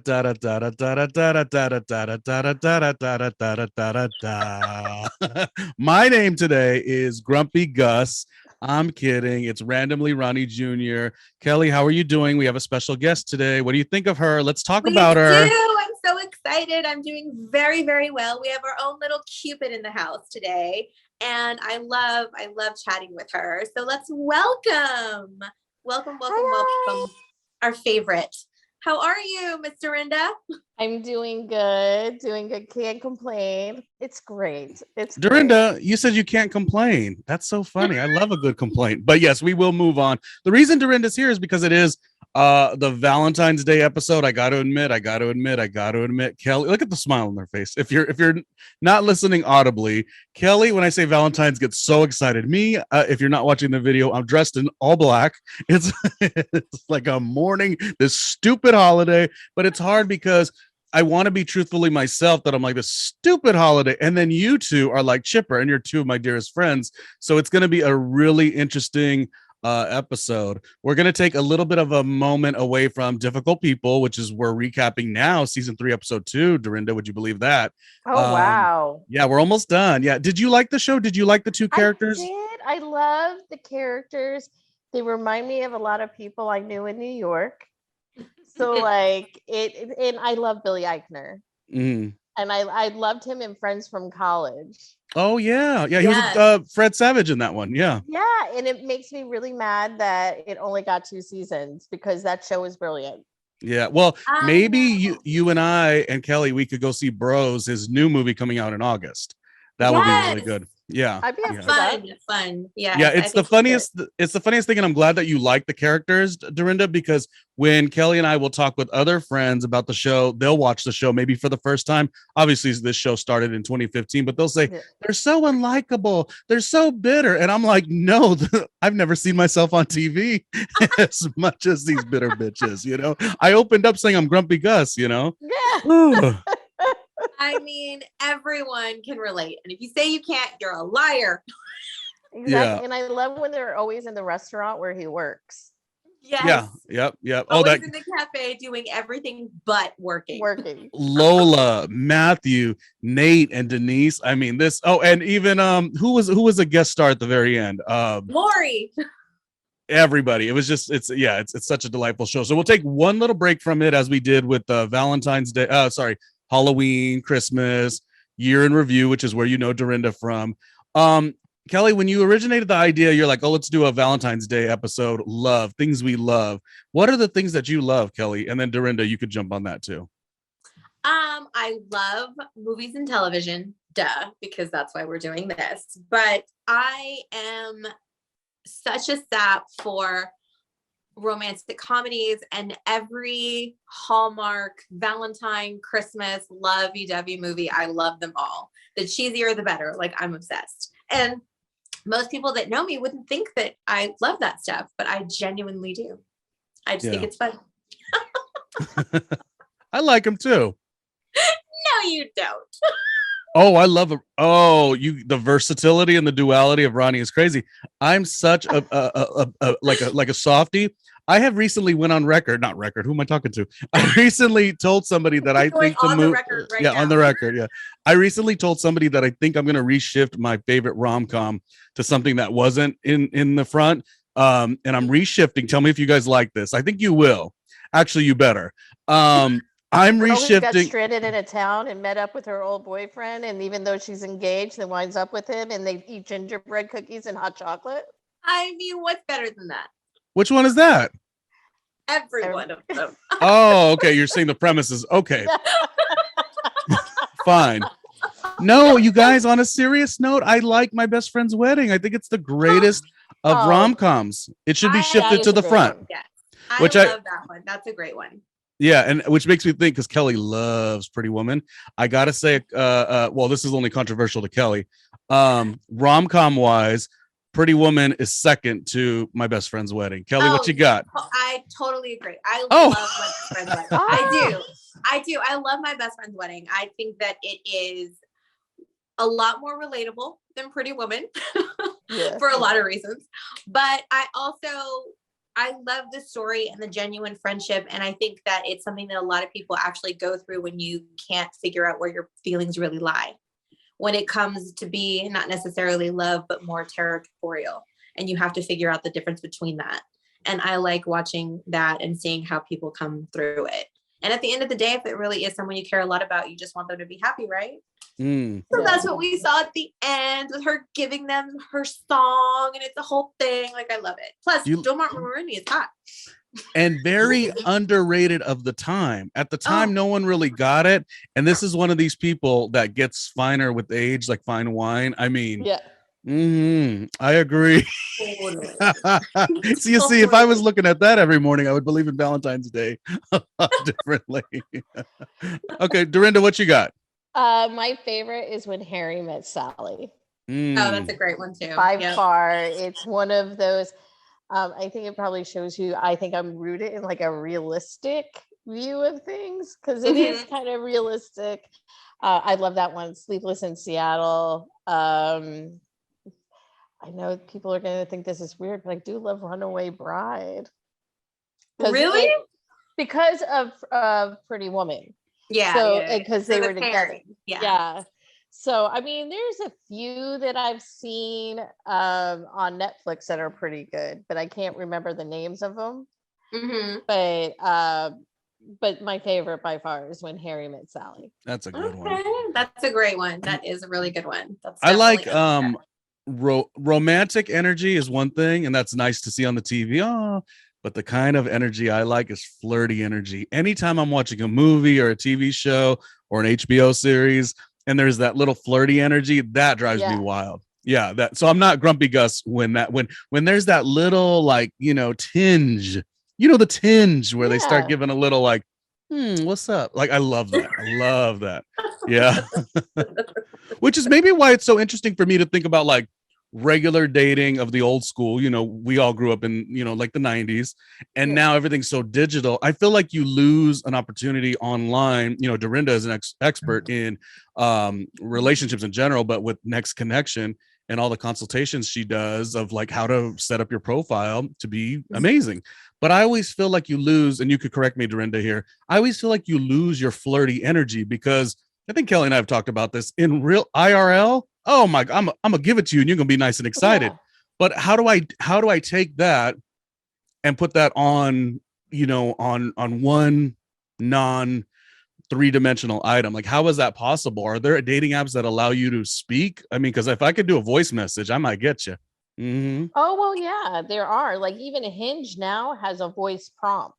My name today is Grumpy Gus. I'm kidding. It's randomly Ronnie Jr. Kelly, how are you doing? We have a special guest today. What do you think of her? Let's talk We about her. do. I'm so excited. I'm doing very, very well. We have our own little Cupid in the house today, and I love chatting with her. So let's welcome our favorite. How are you, Miss Dorinda? I'm doing good. Can't complain. It's great. Dorinda, you said you can't complain. That's so funny. I love a good complaint. But yes, we will move on. The reason Dorinda's here is because it is the Valentine's Day episode. I got to admit, Kelly, look at the smile on their face. If you're not listening audibly, Kelly, when I say Valentine's, gets so excited. Me, if you're not watching the video, I'm dressed in all black. It's like a mourning this stupid holiday, but it's hard because I want to be truthfully myself, that I'm like, this stupid holiday. And then you two are like chipper, and you're two of my dearest friends. So it's going to be a really interesting episode. We're going to take a little bit of a moment away from difficult people, which is we're recapping now season 3, episode 2. Dorinda, would you believe that? Oh, wow. Yeah, we're almost done. Yeah. Did you like the show? Did you like the two characters? I did. I love the characters. They remind me of a lot of people I knew in New York. So like and I love Billy Eichner. And I loved him in Friends from College. Oh yeah. He was Fred Savage in that one. Yeah, and it makes me really mad that it only got 2 seasons because that show is brilliant. Yeah, well, maybe you and I and Kelly, we could go see Bros, his new movie coming out in August. That would be really good. Yeah, I'd be fun. Yeah, it's the funniest thing, and I'm glad that you like the characters, Dorinda, because when Kelly and I will talk with other friends about the show, they'll watch the show maybe for the first time. Obviously, this show started in 2015, but they'll say they're so unlikable, they're so bitter, and I'm like, no, I've never seen myself on TV as much as these bitter bitches. You know, I opened up saying I'm Grumpy Gus. You know, I mean, everyone can relate. And if you say you can't, you're a liar. Exactly. Yeah. And I love when they're always in the restaurant where he works. Yes. Yeah. Yep. Always in the cafe doing everything but working. Lola, Matthew, Nate, and Denise. I mean, this. Oh, and even who was a guest star at the very end? Lori. Everybody. It was just it's such a delightful show. So we'll take one little break from it, as we did with Valentine's Day. Halloween, Christmas, year in review, which is where you know Dorinda from. Kelly, when you originated the idea, you're like, oh, let's do a Valentine's Day episode. Love, things we love. What are the things that you love, Kelly? And then Dorinda, you could jump on that too. I love movies and television, because that's why we're doing this. But I am such a sap for romantic comedies, and every Hallmark, Valentine, Christmas, lovey-dovey movie. I love them all. The cheesier, the better. Like, I'm obsessed. And most people that know me wouldn't think that I love that stuff, but I genuinely do. I just think it's fun. I like them too. No, you don't. Oh, I love it. Oh, the versatility and the duality of Ronnie is crazy. I'm such a softie. I have recently went on record, not record. Who am I talking to? I recently told somebody that I think on the record right now. On the record. Yeah. I recently told somebody that I think I'm going to reshift my favorite rom-com to something that wasn't in the front. And I'm reshifting. Tell me if you guys like this. I think you will. Actually, you better. I'm reshifting. Got stranded in a town and met up with her old boyfriend, and even though she's engaged, then winds up with him, and they eat gingerbread cookies and hot chocolate. I mean, what's better than that? Which one is that? Every one of them. Oh, okay. You're saying the premises. Okay. Fine. No, you guys, on a serious note, I like My Best Friend's Wedding. I think it's the greatest of rom-coms. It should be shifted to the front. Yes. I love that one. That's a great one. Yeah, and which makes me think, because Kelly loves Pretty Woman, I gotta say, well, this is only controversial to Kelly. Rom-com wise, Pretty Woman is second to My Best Friend's Wedding. Kelly, what you got? I totally agree. I love My Best Friend's Wedding. I do. I love My Best Friend's Wedding. I think that it is a lot more relatable than Pretty Woman for a lot of reasons. But I I love the story and the genuine friendship. And I think that it's something that a lot of people actually go through when you can't figure out where your feelings really lie. When it comes to be not necessarily love, but more territorial. And you have to figure out the difference between that. And I like watching that and seeing how people come through it. And at the end of the day, if it really is someone you care a lot about, you just want them to be happy, right? So that's what we saw at the end with her giving them her song, and it's a whole thing. Like, I love it. Plus, Domar Maroney is hot. And very underrated of the time. At the time, no one really got it. And this is one of these people that gets finer with age, like fine wine. I mean, I agree. Totally. So you see, if I was looking at that every morning, I would believe in Valentine's Day differently. Okay, Dorinda, what you got? My favorite is When Harry Met Sally. Oh, that's a great one too. By far, it's one of those. I think it probably shows you. I think I'm rooted in like a realistic view of things because it is kind of realistic. I love that one. Sleepless in Seattle. I know people are going to think this is weird, but I do love Runaway Bride. Really? Because of Pretty Woman. Yeah. So because they were together. Yeah. So I mean, there's a few that I've seen on Netflix that are pretty good, but I can't remember the names of them. But my favorite by far is When Harry Met Sally. That's a good one. That's a great one. That is a really good one. I like romantic energy is one thing, and that's nice to see on the TV. But the kind of energy I like is flirty energy. Anytime I'm watching a movie or a TV show or an HBO series, and there's that little flirty energy, that drives me wild. Yeah, so I'm not grumpy Gus when there's that little like, tinge, the tinge where they start giving a little like, what's up? Like, I love that. I love that. Yeah. Which is maybe why it's so interesting for me to think about like regular dating of the old school. We all grew up in, like the 90s, and now everything's so digital. I feel like you lose an opportunity online. Dorinda is an expert in relationships in general, but with Next Connection and all the consultations she does of like how to set up your profile to be amazing. But I always feel like you lose, and you could correct me, Dorinda, here. I always feel like you lose your flirty energy because I think Kellie and I have talked about this in real IRL. Oh my God, I'm gonna give it to you and you're gonna be nice and excited. But how do I take that and put that on, on one non three-dimensional item? Like, how is that possible? Are there dating apps that allow you to speak? I mean, because if I could do a voice message, I might get you. Oh, well, yeah, there are. Like, even Hinge now has a voice prompt.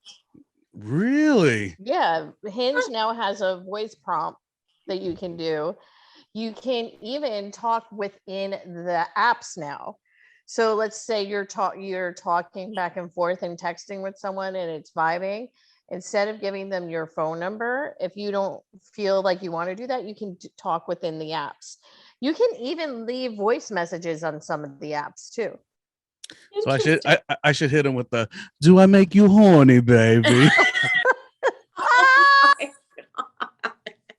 Really? Yeah, Hinge now has a voice prompt that you can do. You can even talk within the apps now. So let's say you're talking back and forth and texting with someone and it's vibing. Instead of giving them your phone number, if you don't feel like you want to do that, you can talk within the apps. You can even leave voice messages on some of the apps too. So I should hit him with the, do I make you horny, baby?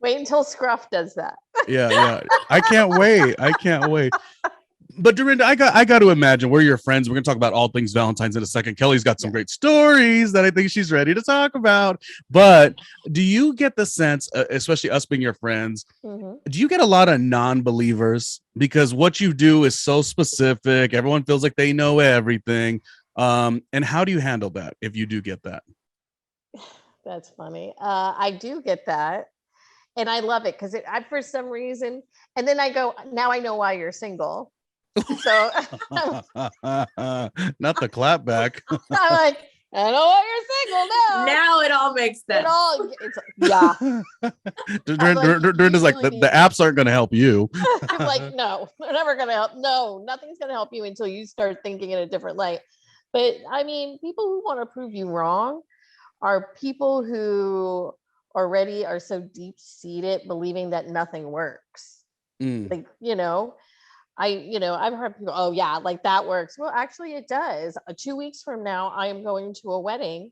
Wait until Scruff does that. Yeah. I can't wait. But Dorinda, I got to imagine we're your friends. We're going to talk about all things Valentine's in a second. Kellie's got some great stories that I think she's ready to talk about. But do you get the sense, especially us being your friends, do you get a lot of non-believers? Because what you do is so specific. Everyone feels like they know everything. And how do you handle that if you do get that? That's funny. I do get that. And I love it because I, for some reason, and then I go, now I know why you're single. So not the clap back. I'm like, I know why you're single now. Now it all makes sense. Dorinda's like, the apps aren't going to help you. I'm like, no, they're never going to help. No, nothing's going to help you until you start thinking in a different light. But I mean, people who want to prove you wrong are people who already are so deep-seated believing that nothing works. Like, I've heard people, oh yeah, like that works. Well, actually it does. 2 weeks from now, I am going to a wedding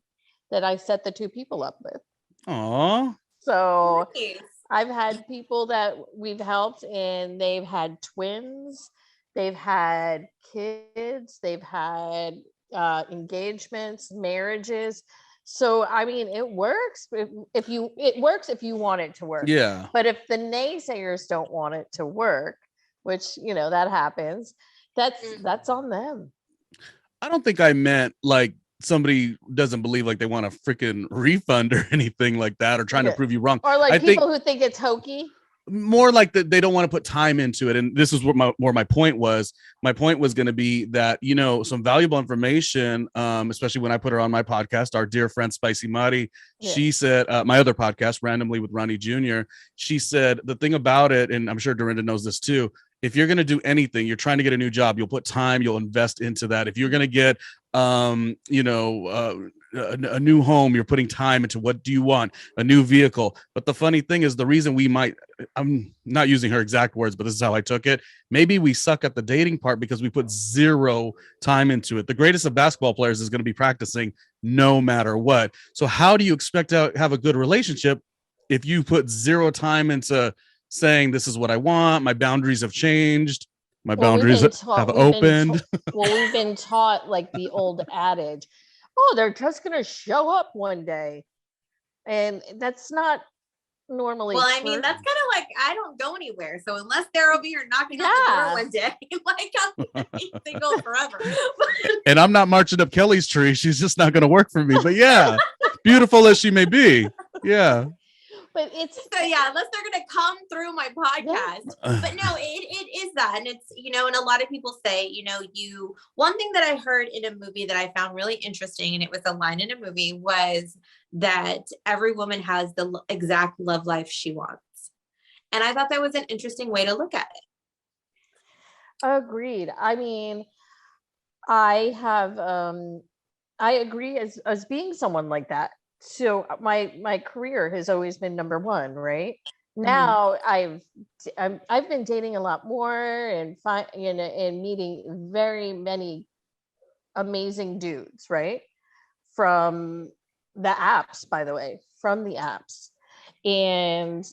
that I set the two people up with. Aww. So nice. I've had people that we've helped and they've had twins, they've had kids, they've had engagements, marriages. So I mean, it works if you want it to work. Yeah. But if the naysayers don't want it to work, which that happens, that's on them. I don't think I meant like somebody doesn't believe like they want a freaking refund or anything like that, or trying to prove you wrong. Or like I people who think it's hokey. More like that they don't want to put time into it. And this is what my point was. My point was going to be that, some valuable information, especially when I put her on my podcast, our dear friend Spicy Mari, she said, my other podcast, Randomly with Ronnie Jr., she said the thing about it, and I'm sure Dorinda knows this too, if you're going to do anything, you're trying to get a new job, you'll put time, you'll invest into that. If you're going to get, a new home, you're putting time into what do you want, a new vehicle. But the funny thing is, the reason I'm not using her exact words, but this is how I took it. Maybe we suck at the dating part because we put zero time into it. The greatest of basketball players is going to be practicing no matter what. So how do you expect to have a good relationship if you put zero time into saying, this is what I want, my boundaries have changed, my boundaries have opened? We've been taught like the old adage, oh, they're just going to show up one day. And that's not normally Well, I true. mean, that's kind of like, I don't go anywhere. So unless they're over here knocking on the door one day, like I'm single forever. And I'm not marching up Kellie's tree. She's just not going to work for me. But yeah, beautiful as she may be. Yeah. But it's so unless they're gonna come through my podcast. But no, it is that. And it's, and a lot of people say, one thing that I heard in a movie that I found really interesting, and it was a line in a movie, was that every woman has the exact love life she wants. And I thought that was an interesting way to look at it. Agreed. I mean, I have I agree as being someone like that. So my career has always been number one, right? Now I've been dating a lot more and and meeting very many amazing dudes, right? From the apps, by the way, and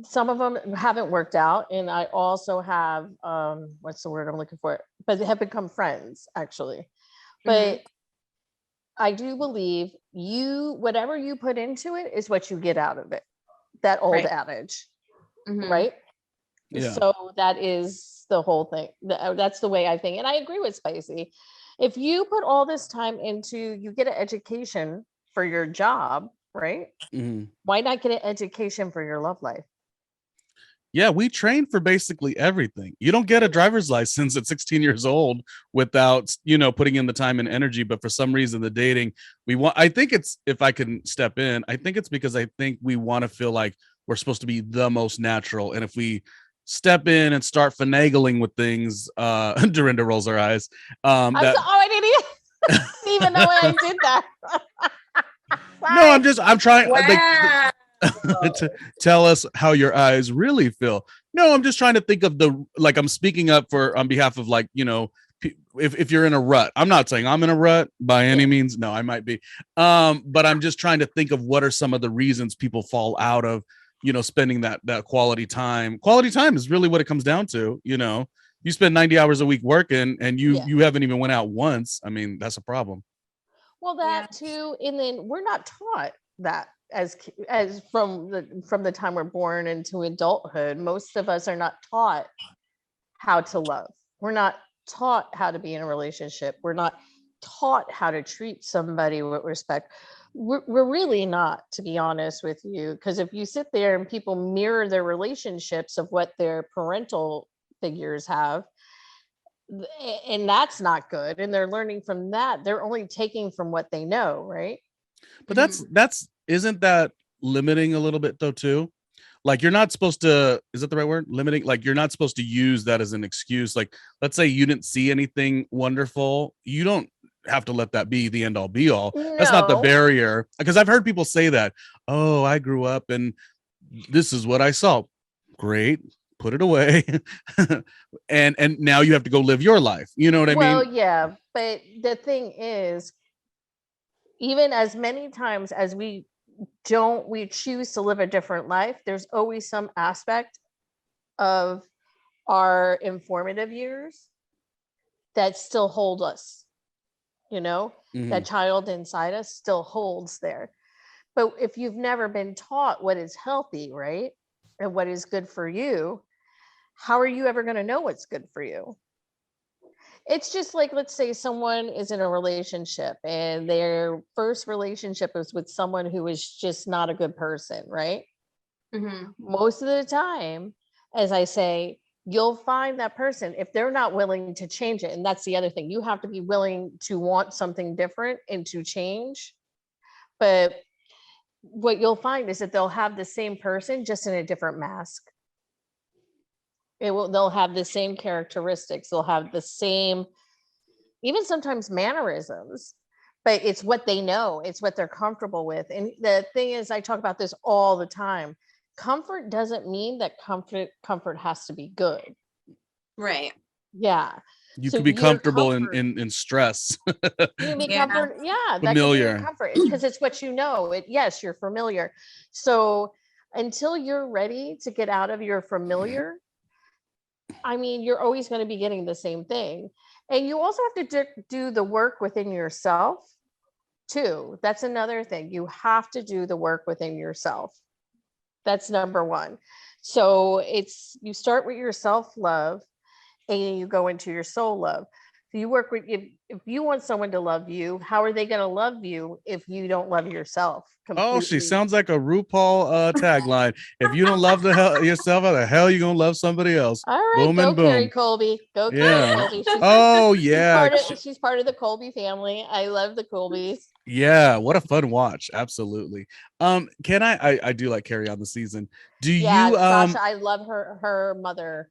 some of them haven't worked out, and I also have what's the word I'm looking for? But they have become friends, actually. But I do believe whatever you put into it is what you get out of it. That old adage, right? Yeah. So that is the whole thing. That's the way I think. And I agree with Spicy. If you put all this time into, you get an education for your job, right? Why not get an education for your love life? Yeah, we train for basically everything. You don't get a driver's license at 16 years old without, putting in the time and energy. But for some reason, the dating I think it's, if I can step in, I think it's because I think we want to feel like we're supposed to be the most natural. And if we step in and start finagling with things, Dorinda rolls her eyes. I didn't even know I did that. No, I'm trying. Wow. To tell us how your eyes really feel. No, I'm just trying to think of I'm speaking up on behalf of if you're in a rut. I'm not saying I'm in a rut by any means. No, I might be. But I'm just trying to think of what are some of the reasons people fall out of, spending that quality time. Quality time is really what it comes down to. You spend 90 hours a week working and you haven't even went out once. I mean, that's a problem. Well, that too. And then we're not taught that as from the time we're born into adulthood. Most of us are not taught how to love. We're not taught how to be in a relationship. We're not taught how to treat somebody with respect. We're really not, to be honest with you, because if you sit there and people mirror their relationships of what their parental figures have, and that's not good, and they're learning from that, they're only taking from what they know, right? But that's isn't that limiting a little bit though too? Like you're not supposed to, is that the right word? Limiting, like you're not supposed to use that as an excuse. Like let's say you didn't see anything wonderful, you don't have to let that be the end all be all. No. That's not the barrier, because I've heard people say that, oh, I grew up and this is what I saw. Great, put it away. and now you have to go live your life. You know what I mean? Well, yeah, but the thing is, even as many times as we choose to live a different life, there's always some aspect of our informative years that still hold us That child inside us still holds there. But if you've never been taught what is healthy, right, and what is good for you, how are you ever going to know what's good for you? It's just like, let's say someone is in a relationship and their first relationship is with someone who is just not a good person, right? Mm-hmm. Most of the time, as I say, you'll find that person, if they're not willing to change it, and that's the other thing, you have to be willing to want something different and to change. But what you'll find is that they'll have the same person just in a different mask. They'll have the same characteristics, they'll have the same, even sometimes mannerisms, but it's what they know, it's what they're comfortable with. And the thing is, I talk about this all the time. Comfort doesn't mean that comfort has to be good. Right. Yeah. You So could be your comfortable comfort- in stress. You can be Yeah. comfort. Yeah, that could be Familiar. your comfort because it's what you know. Yes, you're familiar. So until you're ready to get out of your familiar, I mean, you're always going to be getting the same thing. And you also have to do the work within yourself too. That's another thing. You have to do the work within yourself. That's number one. So you start with your self-love and you go into your soul love. So you work with, if you want someone to love you, how are they going to love you if you don't love yourself completely? Oh, she sounds like a RuPaul tagline. If you don't love yourself, how the hell you gonna love somebody else? All right, Boom go and boom. Carrie Colby. Go Yeah. Carrie Colby. Oh yeah. She's part of the Colby family. I love the Colbys. Yeah, what a fun watch. Absolutely. Can I do like Carrie on the season. Do you Sasha, I love her mother,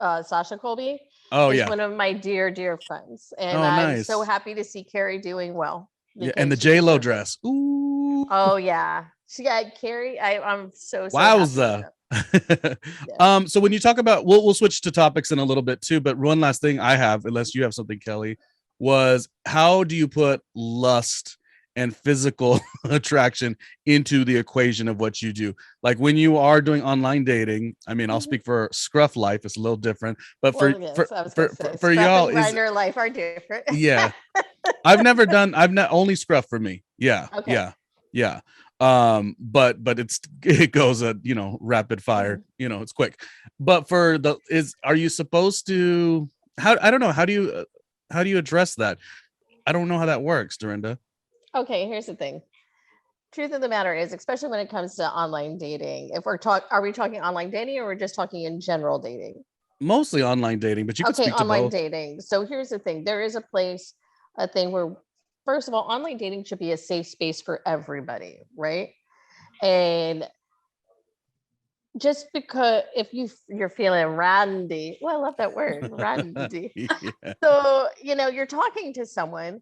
Sasha Colby. Oh is yeah. one of my dear friends. And Oh, I'm nice. so happy to see Carrie doing well. Yeah, and the because J-Lo she's dress. Ooh. Oh yeah. She got Carrie. I'm so Wowza. Yeah. So when you talk about, we'll switch to topics in a little bit too, but one last thing I have, unless you have something, Kelly, was how do you put lust and physical attraction into the equation of what you do? Like when you are doing online dating, I mean, I'll speak for Scruff Life, it's a little different, but for y'all, Grinder Life are different. Yeah. I've not only Scruff for me. Yeah. Okay. Yeah. But it goes at, rapid fire, it's quick. But are you supposed to, I don't know, how do you address that? I don't know how that works, Dorinda. Okay, here's the thing. Truth of the matter is, especially when it comes to online dating, are we talking online dating or we're just talking in general dating? Mostly online dating, but you can speak to online both. dating. So here's the thing. There is a thing where, first of all, online dating should be a safe space for everybody, right? And just because if you're feeling randy, well, I love that word, randy. Yeah. So, you're talking to someone.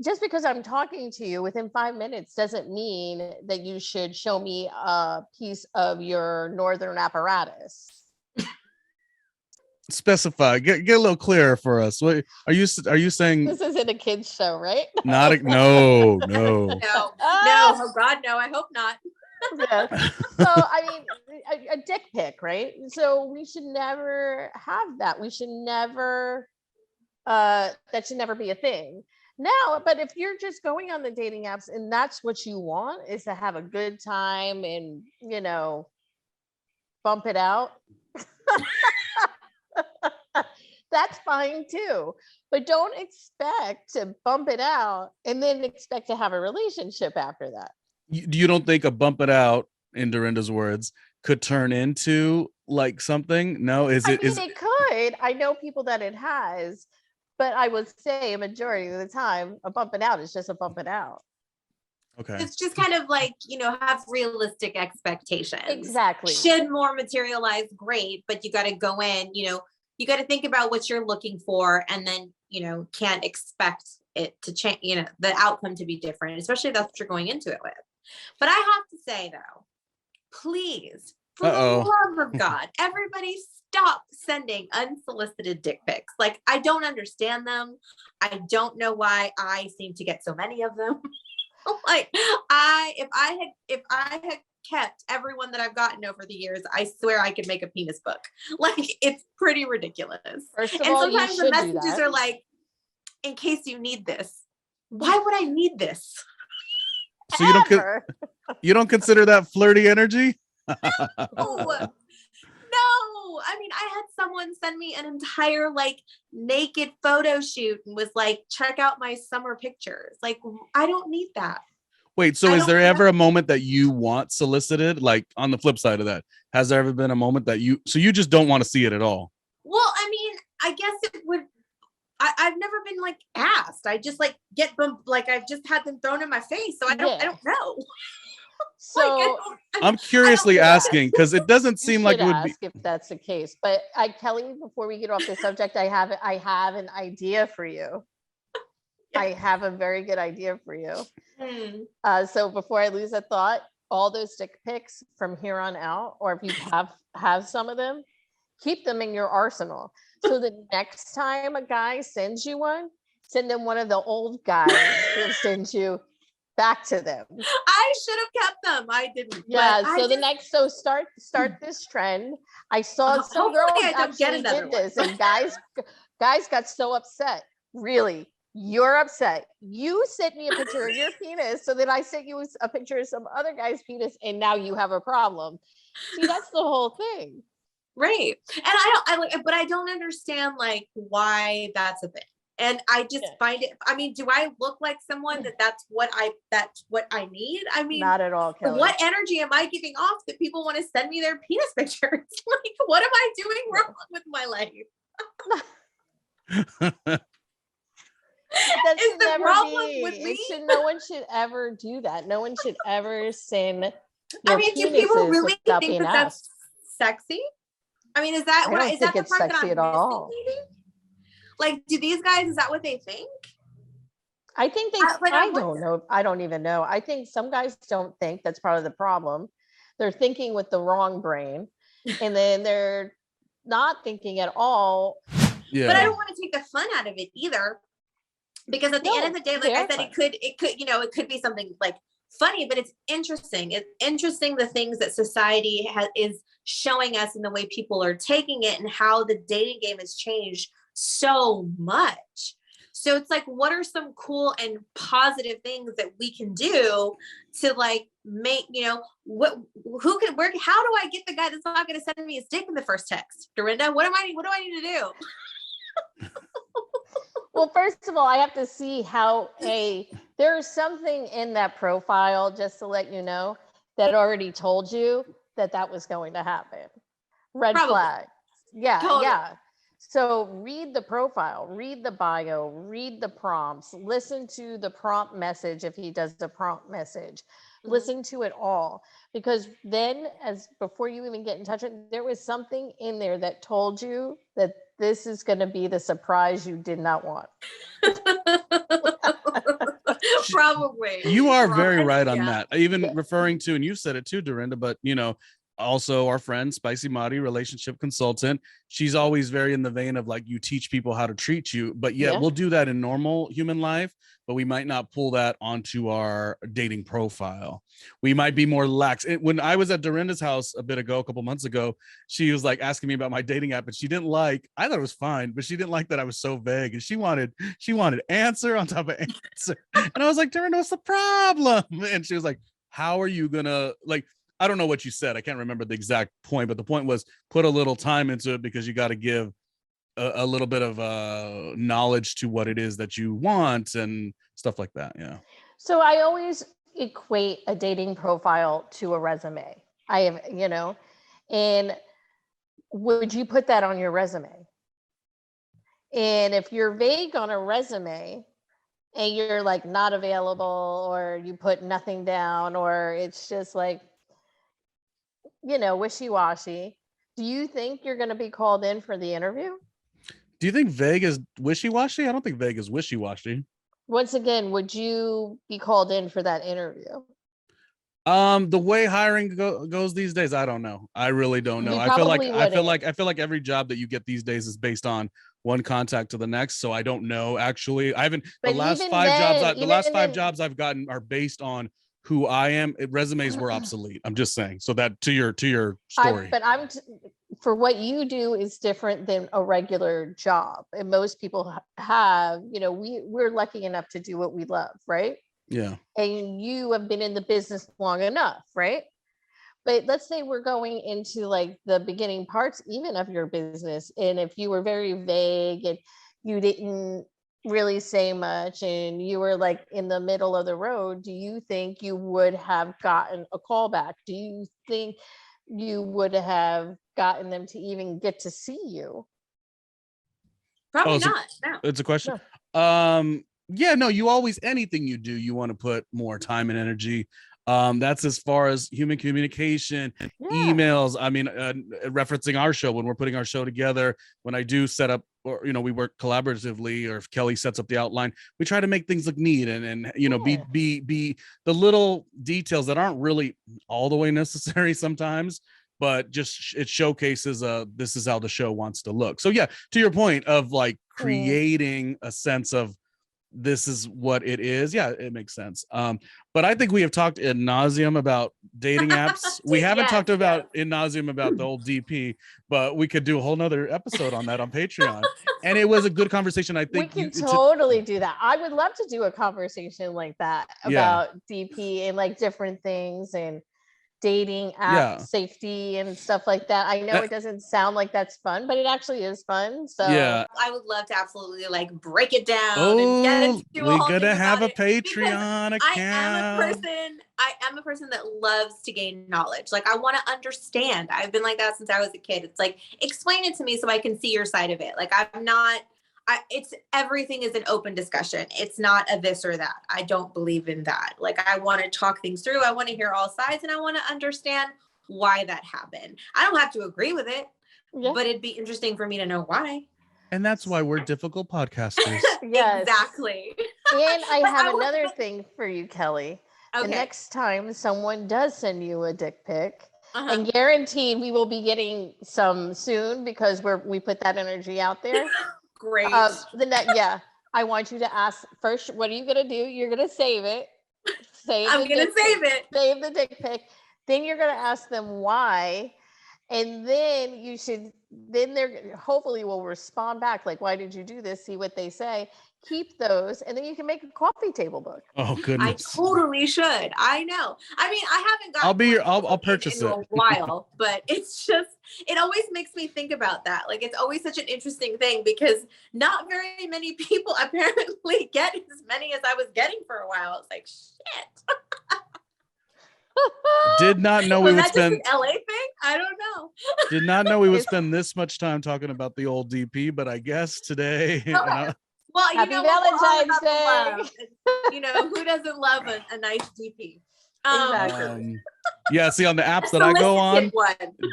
Just because I'm talking to you within 5 minutes doesn't mean that you should show me a piece of your northern apparatus. Specify, get a little clearer for us. What are you saying? This isn't a kid's show, right? No. No. Oh God, no. I hope not. Yeah. So I mean, a dick pic, right? So we should never have that. We should never. That should never be a thing. Now, but if you're just going on the dating apps and that's what you want is to have a good time and bump it out. That's fine too, but don't expect to bump it out and then expect to have a relationship after that. You don't think a bump it out, in Dorinda's words, could turn into like something? No, it could. I know people that it has, but I would say a majority of the time a bump it out is just a bump it out. Okay. It's just kind of like, have realistic expectations. Exactly. Should more materialize, great, but you got to go in, you got to think about what you're looking for and then, can't expect it to change, the outcome to be different, especially if that's what you're going into it with. But I have to say though, please, for the love of God, everybody stop sending unsolicited dick pics. Like, I don't understand them. I don't know why I seem to get so many of them. Like, if I had kept everyone that I've gotten over the years, I swear I could make a penis book. Like, it's pretty ridiculous. First of all, sometimes the messages are like, in case you need this. Why would I need this? So you don't consider that flirty energy? No. No, I mean, I had someone send me an entire like naked photo shoot and was like, check out my summer pictures. Like, I don't need that. Wait, so is there ever a moment that you want solicited? Like on the flip side of that, has there ever been a moment that you just don't want to see it at all? Well, I mean, I guess it would. I've never been like asked. I just like get them, like I've just had them thrown in my face. So I don't know. So I'm curiously asking because it doesn't seem like it would be if that's the case. But Kellie, before we get off the subject, I have an idea for you. I have a very good idea for you. So before I lose a thought, all those dick pics from here on out, or if you have some of them, keep them in your arsenal. So the next time a guy sends you one, send them one of the old guys who sends you back to them. I should have kept them. I didn't. Yeah. So start this trend. I saw some girls actually did this, and guys got so upset. Really, you're upset. You sent me a picture of your penis, so then I sent you a picture of some other guy's penis, and now you have a problem. See, that's the whole thing. Right. And but I don't understand like why that's a thing. And I just find it, I mean, do I look like someone that's what I need? I mean, not at all, Kellie. What energy am I giving off that people want to send me their penis pictures? Like, what am I doing wrong with my life? Is the problem with me? No one should ever do that. No one should ever send. I mean, do people really think that's sexy? I mean, is that what is that the part that I'm missing? Maybe? Like, do these guys, is that what they think? I think they, I don't know. I don't even know. I think some guys don't think. That's part of the problem. They're thinking with the wrong brain, and then they're not thinking at all. Yeah. But I don't want to take the fun out of it either. Because at the end of the day, like I said, it could be something like funny, but it's interesting. It's interesting the things that society is showing us and the way people are taking it and how the dating game has changed so much. So it's like, what are some cool and positive things that we can do to like make, how do I get the guy that's not going to send me his dick in the first text? Dorinda, what do I need to do? Well, first of all, I have to see there's something in that profile, just to let you know, that already told you that was going to happen. Red flag. Yeah, totally. Yeah. So read the profile, read the bio, read the prompts, listen to the prompt message if he does the prompt message. Mm-hmm. Listen to it all, because then before you even get in touch with, there was something in there that told you that this is going to be the surprise you did not want. Probably. You are very right on that. Even referring to, and you said it too, Dorinda, but also our friend Spicy Madi, relationship consultant, she's always very in the vein of like, you teach people how to treat you, but we'll do that in normal human life, but we might not pull that onto our dating profile. We might be more lax. When I was at Dorinda's house a couple months ago, she was like asking me about my dating app, and I thought it was fine, but she didn't like that I was so vague, and she wanted answer on top of answer. And I was like, Dorinda, what's the problem? And she was like, how are you gonna, like, I don't know what you said. I can't remember the exact point, but the point was put a little time into it, because you got to give a little bit of knowledge to what it is that you want and stuff like that. Yeah. So I always equate a dating profile to a resume. And would you put that on your resume? And if you're vague on a resume and you're like not available, or you put nothing down, or it's just like, wishy-washy, do you think you're going to be called in for the interview? Do you think vague is wishy-washy? I don't think vague is wishy-washy. Once again, would you be called in for that interview? The way hiring goes these days, I don't know. I really don't know. I feel like every job that you get these days is based on one contact to the next. So I don't know. Actually, I haven't. The last five jobs I've gotten are based on who I am. Resumes were obsolete. I'm just saying. So that to your story. for what you do is different than a regular job. And most people have, we're lucky enough to do what we love, right? Yeah. And you have been in the business long enough, right? But let's say we're going into like the beginning parts even of your business. And if you were very vague and you didn't really say much and you were like in the middle of the road, do you think you would have gotten a call back? Do you think you would have gotten them to even get to see you? Probably not. No. It's a question. No. Yeah, no, you always, anything you do, you want to put more time and energy. That's as far as human communication, emails. I mean, referencing our show, when we're putting our show together, when I do set up, or, we work collaboratively, or if Kellie sets up the outline, we try to make things look neat and be the little details that aren't really all the way necessary sometimes, but just it showcases this is how the show wants to look. So yeah, to your point of like creating a sense of this is what it is. Yeah, it makes sense. But I think we have talked ad nauseum about dating apps. We haven't talked about ad nauseum about the old DP, but we could do a whole nother episode on that on Patreon. And it was a good conversation. I think we can totally do that. I would love to do a conversation like that about DP and like different things and dating app safety and stuff like that. I know it doesn't sound like that's fun, but it actually is fun. So I would love to absolutely like break it down and get into we're gonna have a Patreon account. I am a person that loves to gain knowledge. Like I want to understand. I've been like that since I was a kid. It's like, explain it to me so I can see your side of it. Like it's everything is an open discussion. It's not a this or that. I don't believe in that. Like I want to talk things through. I want to hear all sides and I want to understand why that happened. I don't have to agree with it, but it'd be interesting for me to know why. And that's why we're difficult podcasters. Yes. Exactly. And I have another thing for you, Kellie. Okay. The next time someone does send you a dick pic, and guaranteed we will be getting some soon because we put that energy out there. Great. I want you to ask first, what are you going to do? You're going to save it. I'm going to save it. Save the dick pic. Then you're going to ask them why. And then they're hopefully will respond back. Like, why did you do this? See what they say. Keep those. And then you can make a coffee table book. Oh, goodness. I totally should. I know. I mean, I haven't gotten I'll purchase it in a while, but it's just, it always makes me think about that. Like, it's always such an interesting thing because not very many people apparently get as many as I was getting for a while. It's like, shit. Did not know we would spend an LA thing. I don't know. Did not know we would spend this much time talking about the old DP, but I guess today. Well, Happy Valentine's Day. Who doesn't love a nice DP? Exactly. Yeah, see on the apps that I go on,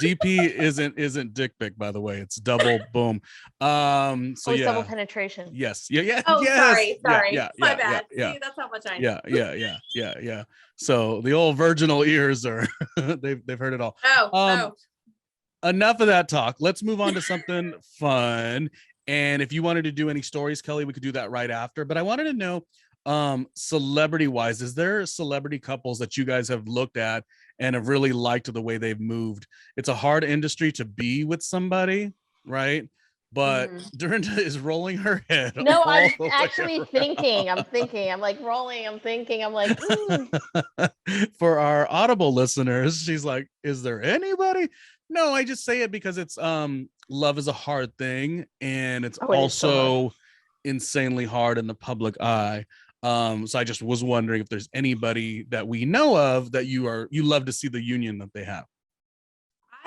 DP isn't dick pic, by the way. It's double boom. It's double penetration. Yes. Yeah. Oh, yes. Sorry. Yeah. My bad. See, that's how much I know. Yeah. So the old virginal ears are they've heard it all. Enough of that talk. Let's move on to something fun. And if you wanted to do any stories, Kellie, we could do that right after. But I wanted to know, celebrity wise, is there celebrity couples that you guys have looked at and have really liked the way they've moved? It's a hard industry to be with somebody, right? But Dorinda is rolling her head. No, I'm actually thinking. I'm like rolling. I'm thinking. I'm like, For our Audible listeners, she's like, is there anybody? No, I just say it because it's love is a hard thing, and it's also insanely hard in the public eye. So I just was wondering if there's anybody that we know of that you love to see the union that they have.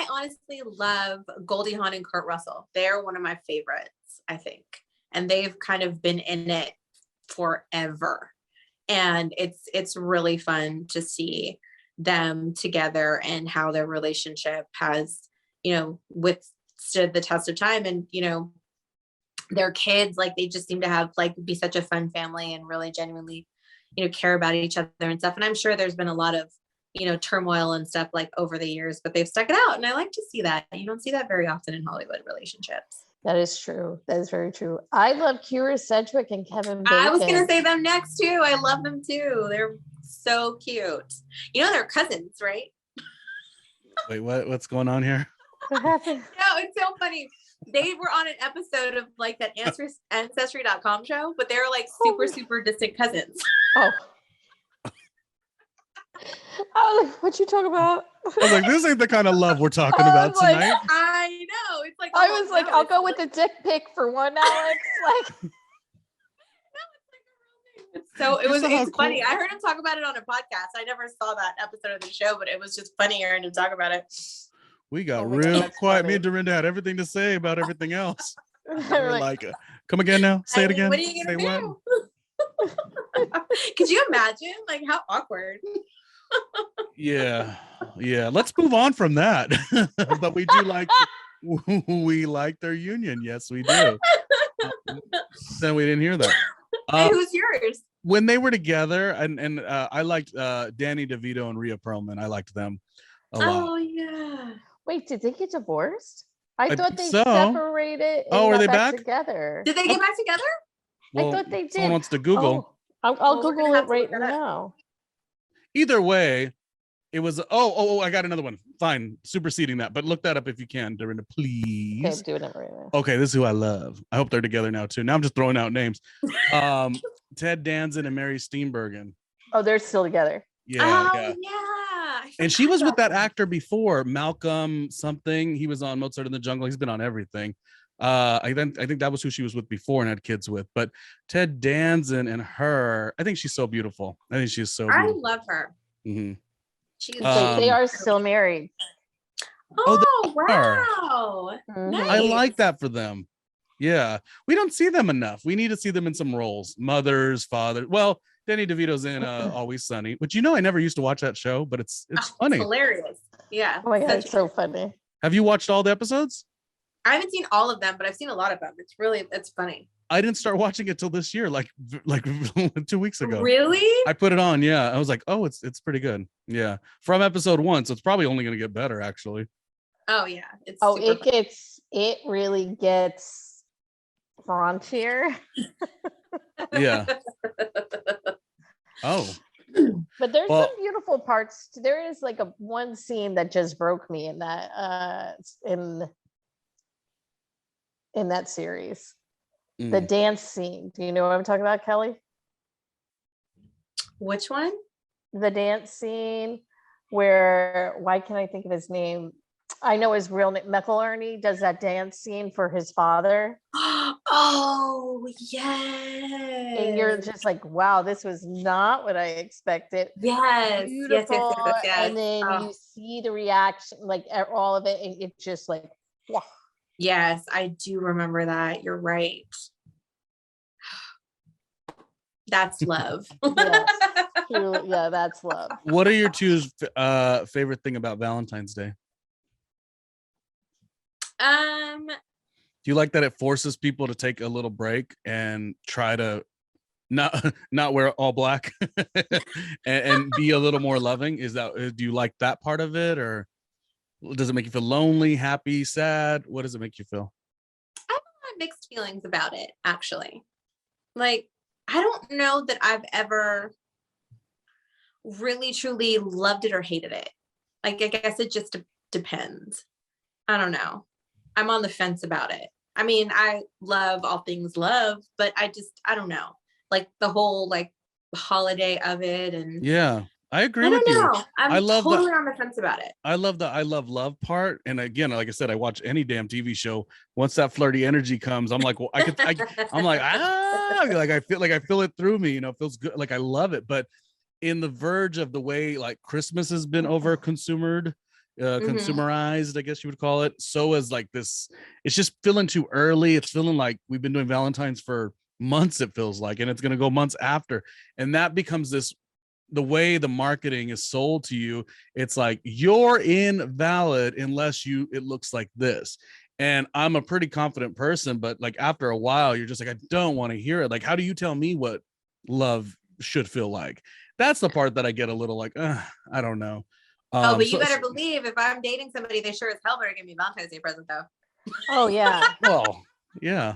I honestly love Goldie Hawn and Kurt Russell. They're one of my favorites, I think. And they've kind of been in it forever. And it's really fun to see them together and how their relationship has, withstood the test of time. And, their kids, like they just seem to have be such a fun family and really genuinely, care about each other and stuff. And I'm sure there's been a lot of, turmoil and stuff over the years, but they've stuck it out. And I like to see that. You don't see that very often in Hollywood relationships. That is true. That is very true. I love Kira Sedgwick and Kevin Bacon. I was going to say them next too. I love them too. They're so cute. They're cousins, right? Wait, what's going on here? What happened? No, it's so funny. They were on an episode of like that Ancestry.com show, but they were like super distant cousins. Oh. I was like, what you talking about? I was like, this ain't the kind of love we're talking about like, tonight. I know. It's like I was like, I'll go with the dick pic for one, Alex. Like, so it was It's funny. cool. I heard him talk about it on a podcast. I never saw that episode of the show, but it was just funny hearing him talk about it. We got Oh my real God, quiet. funny. Me and Dorinda had everything to say about everything else. They're We're like, like, come again now. Say it again. What are you Say gonna what? do? Could you imagine? Like how awkward. Yeah. Let's move on from that. But we do like we like their union. Yes, we do. Then we didn't hear that. Hey, who's yours? When they were together, and I liked Danny DeVito and Rhea Perlman. I liked them a lot. Oh yeah. wait, did they get divorced? I thought think they so. separated and Oh, are got they back back? together. Did they get back together? Well, I thought they did. someone wants to Google. I'll Well, we're gonna Google have it to right look that up. now. Either way, it was. Oh, I got another one. Fine, superseding that. But look that up if you can, Dorinda, Okay, please. I'm doing it right now. Okay, this is who I love. I hope they're together now too. Now I'm just throwing out names. Ted Danson and Mary Steenburgen. Oh, they're still together. Yeah, Oh yeah. yeah. I And she forgot was with about that actor before, Malcolm something. He was on Mozart in the Jungle. He's been on everything. I think that was who she was with before and had kids with. But Ted Danson and her, I think she's so beautiful. I think she's so I beautiful. love her. Mhm. She's Wait, they Um, are still married. oh they are. wow. Mhm. Nice. I like that for them. Yeah, we don't see them enough. We need to see them in some roles, mothers, fathers. Well, Danny DeVito's in Always Sunny, which I never used to watch that show, but it's funny. Hilarious. Yeah. Oh my God, Such- it's so funny. Have you watched all the episodes? I haven't seen all of them, but I've seen a lot of them. It's funny. I didn't start watching it till this year, like 2 weeks ago. Really? I put it on. Yeah, I was like, oh, it's pretty good. Yeah, from episode 1, so it's probably only going to get better, actually. Oh yeah. It's Oh, super it really gets raunchier. Yeah. Oh, But there's Well- some beautiful parts. There is like one scene that just broke me in that in that series. The mm. dance scene. Do you know what I'm talking about, Kelly? Which one? The dance scene where, why can't I think of his name? I know his real name. McElherney does that dance scene for his father. Oh yes. And you're just like, wow, this was not what I expected. yes. Beautiful. Yes. And then Oh. you see the reaction, like all of it, and it's just like, wow. Yes, I do remember that. You're right. That's love. Yes. Truly, yeah, that's love. What are your two's favorite thing about Valentine's Day? Do you like that it forces people to take a little break and try to not wear all black and be a little more loving? Do you like that part of it, or does it make you feel lonely, happy, sad? What does it make you feel? I have mixed feelings about it, actually. Like, I don't know that I've ever really truly loved it or hated it. Like, I guess it just depends. I don't know. I'm on the fence about it. I mean, I love all things love, but I don't know. Like the whole like holiday of it, and Yeah, I agree I with don't you. know. I'm I love totally on the fence about it. I love the I love love part. And again, like I said, I watch any damn TV show. Once that flirty energy comes, I'm like, well, I'm like, like I feel it through me, it feels good. Like I love it. But in the verge of the way like Christmas has been over consumerized, I guess you would call it. So is like this, it's just feeling too early. It's feeling like we've been doing Valentine's for months, it feels like, and it's going to go months after. And that becomes the way the marketing is sold to you. It's like, you're invalid unless it looks like this. And I'm a pretty confident person, but like after a while, you're just like, I don't want to hear it. Like, how do you tell me what love should feel like? That's the part that I get a little like, I don't know. But you better believe if I'm dating somebody, they sure as hell better give me a Valentine's Day present though. Oh yeah. Well, yeah.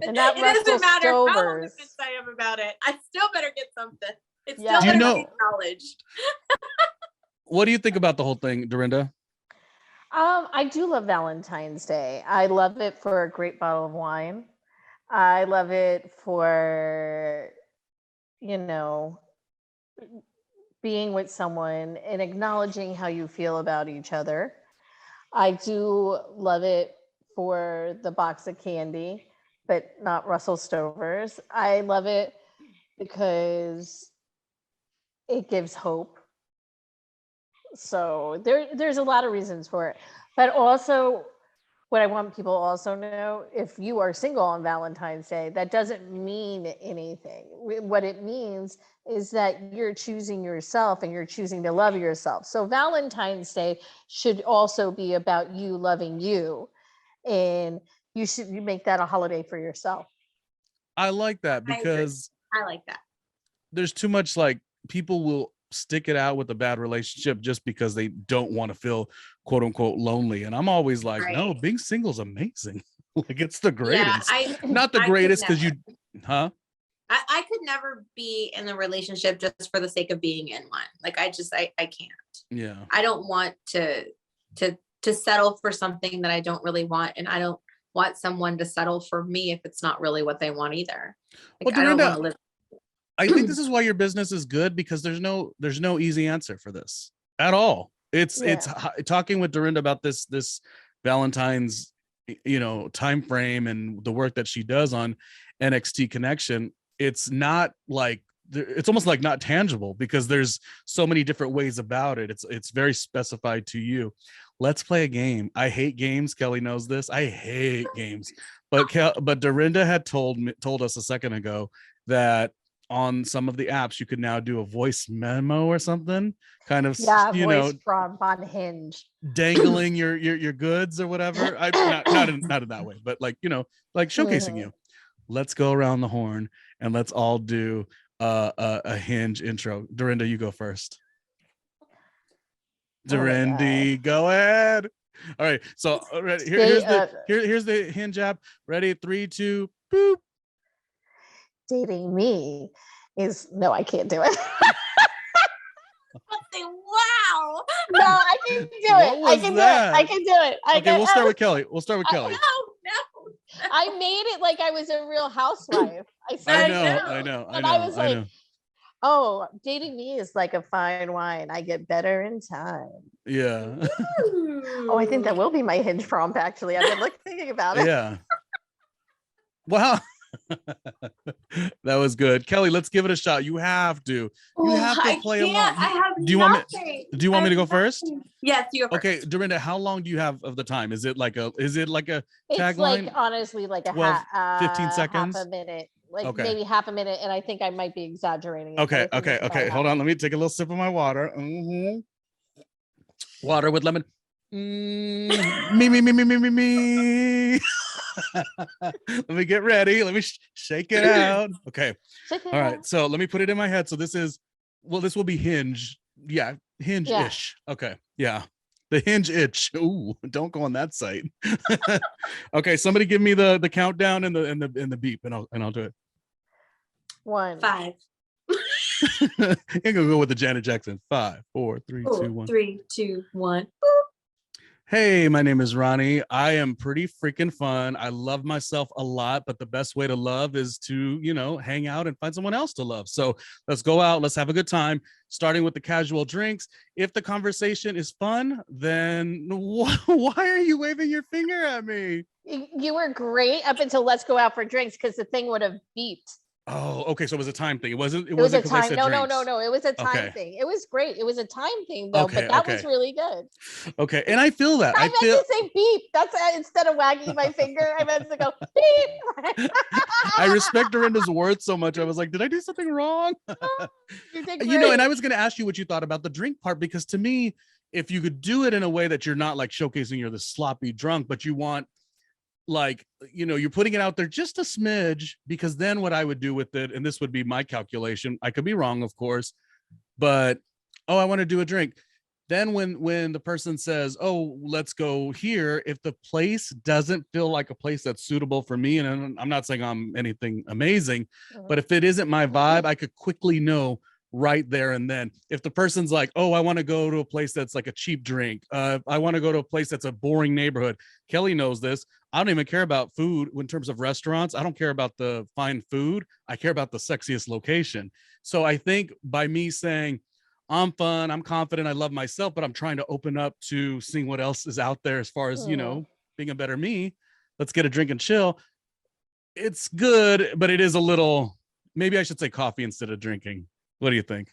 And that it Russell doesn't matter how on the Stover's. fence I am about it. I still better get something. It's Yeah. still Do you better know- be acknowledged. What do you think about the whole thing, Dorinda? I do love Valentine's Day. I love it for a great bottle of wine. I love it for, you know, being with someone and acknowledging how you feel about each other. I do love it for the box of candy, but not Russell Stover's. I love it because it gives hope. So there's a lot of reasons for it. But also, what I want people to also know, if you are single on Valentine's Day, that doesn't mean anything. What it means is that you're choosing yourself and you're choosing to love yourself. So Valentine's Day should also be about you loving you, and you make that a holiday for yourself. I like that because I like that. there's too much like people will stick it out with a bad relationship just because they don't want to feel quote unquote lonely. And I'm always like, no, being single is amazing. Like it's the greatest. Not the greatest because you, huh? I could never be in a relationship just for the sake of being in one. Like I can't. Yeah. I don't want to settle for something that I don't really want. And I don't want someone to settle for me if it's not really what they want either. Like, well, Dorinda, I don't want to live. I think this is why your business is good, because there's no easy answer for this at all. It's talking with Dorinda about this Valentine's, time frame and the work that she does on NXT Connection. It's not like it's almost like not tangible because there's so many different ways about it. It's very specified to you. Let's play a game. I hate games. Kellie knows this. I hate games. But Dorinda had told us a second ago that on some of the apps you could now do a voice memo or something, kind of voice prompt on Hinge, dangling your goods or whatever. I not in that way, but like like showcasing you. Let's go around the horn and let's all do a Hinge intro. Dorinda, you go first. Dorinda, go ahead. All right, so here's the Hinge app. Ready? 3, 2, boop. Dating me is no, I can't do it. Wow. No, I can do it. I can do it. I can do it. Okay, we'll start with Kellie. No. I made it like I was a real housewife. I know. I was like, oh, dating me is like a fine wine. I get better in time. Yeah. Oh, I think that will be my Hinge prompt, actually. I've been thinking about it. Yeah. Wow. That was good. Kellie, let's give it a shot. You have to. You have to play along. Do you want me to go first? Yes, you go first. Okay, Dorinda, how long do you have of the time? Is it like a tagline? It's like honestly like 15 seconds. Half a minute. Maybe half a minute, and I think I might be exaggerating. Okay. Hold on. Let me take a little sip of my water. Water with lemon. Me. Let me get ready. Let me shake it out. Okay. All right. So let me put it in my head. So this will be Hinge. Yeah. Hinge-ish. Yeah. Okay. Yeah. The Hinge itch. Ooh, don't go on that site. Okay. Somebody give me the countdown and the beep, and I'll do it. 1, 5. I'm gonna go with the Janet Jackson. 5, 4, 3, 2, 1. 3, 2, 1. Hey, my name is Ronnie. I am pretty freaking fun. I love myself a lot, but the best way to love is to, hang out and find someone else to love. So let's go out. Let's have a good time, starting with the casual drinks. If the conversation is fun, then why are you waving your finger at me? You were great up until let's go out for drinks, because the thing would have beeped. Oh, okay. So it was a time thing. It was a time. No. It was a time thing. It was great. It was a time thing though, but that was really good. Okay. And I feel that. I meant to say beep. That's instead of wagging my finger, I meant to go beep. I respect Dorinda's words so much. I was like, did I do something wrong? You did great. And I was going to ask you what you thought about the drink part, because to me, if you could do it in a way that you're not like showcasing you're the sloppy drunk, but you want you're putting it out there just a smidge, because then what I would do with it, and this would be my calculation, I could be wrong, of course, but, I want to do a drink. Then when the person says, oh, let's go here, if the place doesn't feel like a place that's suitable for me, and I'm not saying I'm anything amazing, but if it isn't my vibe, I could quickly know right there and then. If the person's like, oh, I want to go to a place that's like a cheap drink, I want to go to a place that's a boring neighborhood. Kellie knows this. I don't even care about food in terms of restaurants. I don't care about the fine food. I care about the sexiest location. So I think by me saying I'm fun, I'm confident, I love myself, but I'm trying to open up to seeing what else is out there as far as, being a better me. Let's get a drink and chill. It's good, but it is a little, maybe I should say coffee instead of drinking. What do you think?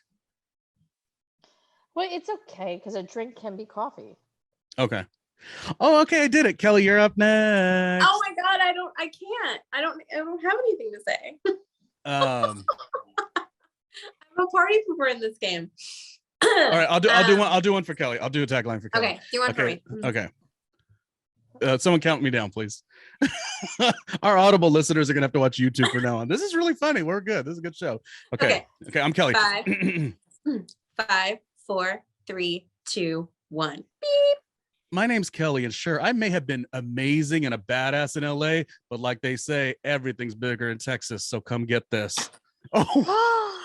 Well, it's okay because a drink can be coffee. Okay. Oh, okay. I did it. Kellie, you're up next. Oh my God. I can't. I don't have anything to say. I'm a party pooper in this game. All right. I'll do one for Kellie. I'll do a tagline for Kellie. Okay. Do one for me. Okay. Someone count me down, please. Our Audible listeners are gonna have to watch YouTube from now on. This is really funny. We're good. This is a good show. Okay. I'm Kellie. 5, 4, 3, 2, 1. Beep. My name's Kellie, and sure, I may have been amazing and a badass in LA, but like they say, everything's bigger in Texas. So come get this. Oh.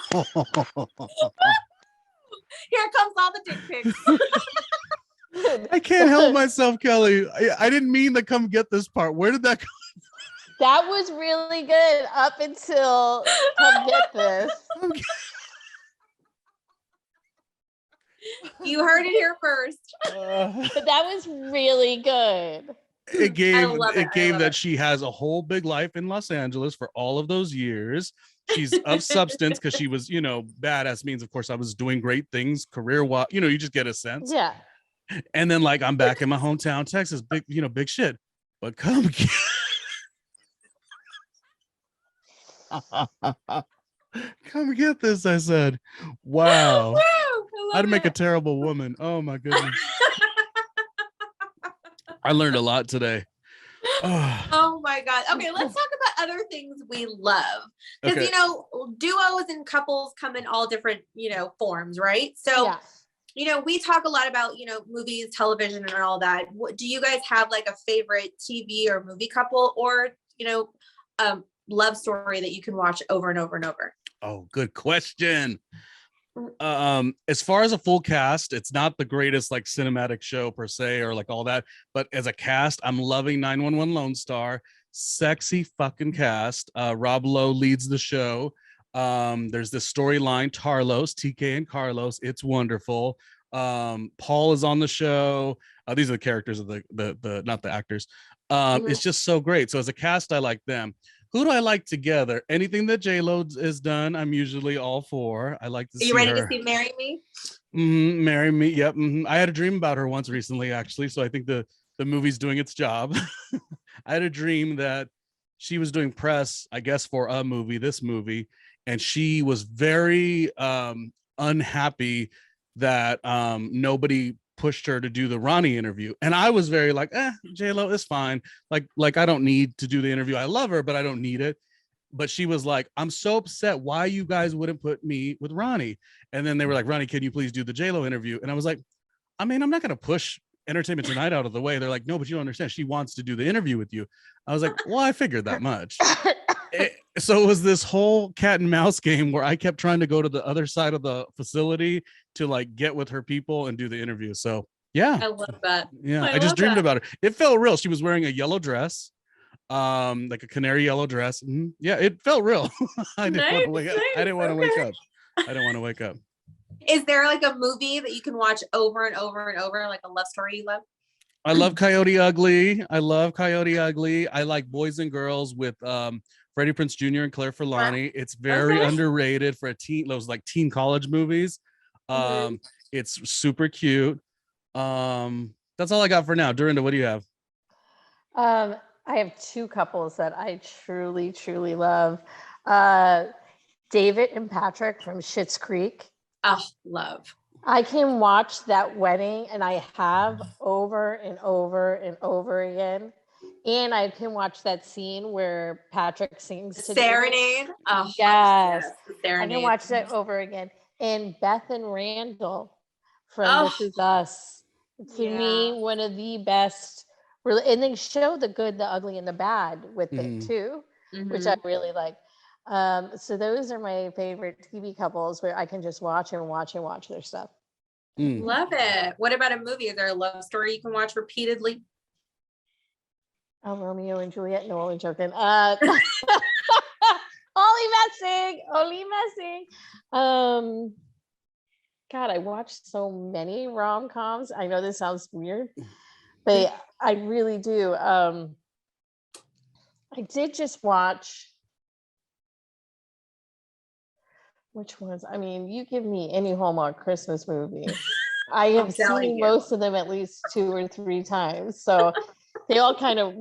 Here comes all the dick pics. I can't help myself, Kellie. I didn't mean to come get this part. Where did that come? That was really good up until come get this. You heard it here first. But that was really good. It gave that she has a whole big life in Los Angeles for all of those years. She's of substance because she was, badass means, of course, I was doing great things career-wise. You just get a sense. Yeah. And then like I'm back in my hometown, Texas, big shit. But come get come get this, I said. Wow. I'd make a terrible woman. Oh my goodness. I learned a lot today. Oh my God. Okay, let's talk about other things we love. Because duos and couples come in all different, forms, right? So we talk a lot about, movies, television, and all that. Do you guys have like a favorite TV or movie couple or, love story that you can watch over and over and over? Oh, good question. As far as a full cast, it's not the greatest like cinematic show per se or like all that, but as a cast, I'm loving 911 Lone Star. Sexy fucking cast. Rob Lowe leads the show. There's this storyline, TK and Carlos. It's wonderful. Paul is on the show. These are the characters of the not the actors. It's just so great. So as a cast, I like them. Who do I like together? Anything that J-Lo has done, I'm usually all for. I like to see her. Are you ready to see Marry Me? Marry Me. Yep. I had a dream about her once recently, actually. So I think the movie's doing its job. I had a dream that she was doing press, I guess, for this movie, and she was very unhappy that nobody pushed her to do the Ronnie interview. And I was very like, J-Lo is fine. Like I don't need to do the interview. I love her, but I don't need it. But she was like, I'm so upset why you guys wouldn't put me with Ronnie. And then they were like, Ronnie, can you please do the J-Lo interview? And I was like, I'm not going to push Entertainment Tonight out of the way. They're like, no, but you don't understand. She wants to do the interview with you. I was like, well, I figured that much. So it was this whole cat and mouse game where I kept trying to go to the other side of the facility to like get with her people and do the interview. So yeah, I love that. Yeah, I just dreamed about her. It felt real. She was wearing a yellow dress, like a canary yellow dress. Yeah, it felt real. I didn't want to wake up. I didn't want to wake up. Is there like a movie that you can watch over and over and over, like a love story you love? I love Coyote Ugly. I like Boys and Girls with Freddie Prinze Jr. and Claire Forlani. It's very underrated for those like teen college movies. It's super cute. That's all I got for now. Dorinda, what do you have? I have two couples that I truly, truly love. David and Patrick from Schitt's Creek. Oh, love. I can watch that wedding, and I have over and over and over again. And I can watch that scene where Patrick sings to Serenade. Oh, yes. Serenade. I can watch that over again. And Beth and Randall from This Is Us. To me, one of the best. And they show the good, the ugly, and the bad with it too, which I really like. So those are my favorite TV couples where I can just watch and watch and watch their stuff. Love it. What about a movie? Is there a love story you can watch repeatedly? Oh, Romeo and Juliet. No, only joking. Only messing. God, I watched so many rom-coms. I know this sounds weird, but I really do. I did just watch. Which ones? I mean, you give me any Hallmark Christmas movie. I have seen most of them at least 2 or 3 times. So they all kind of,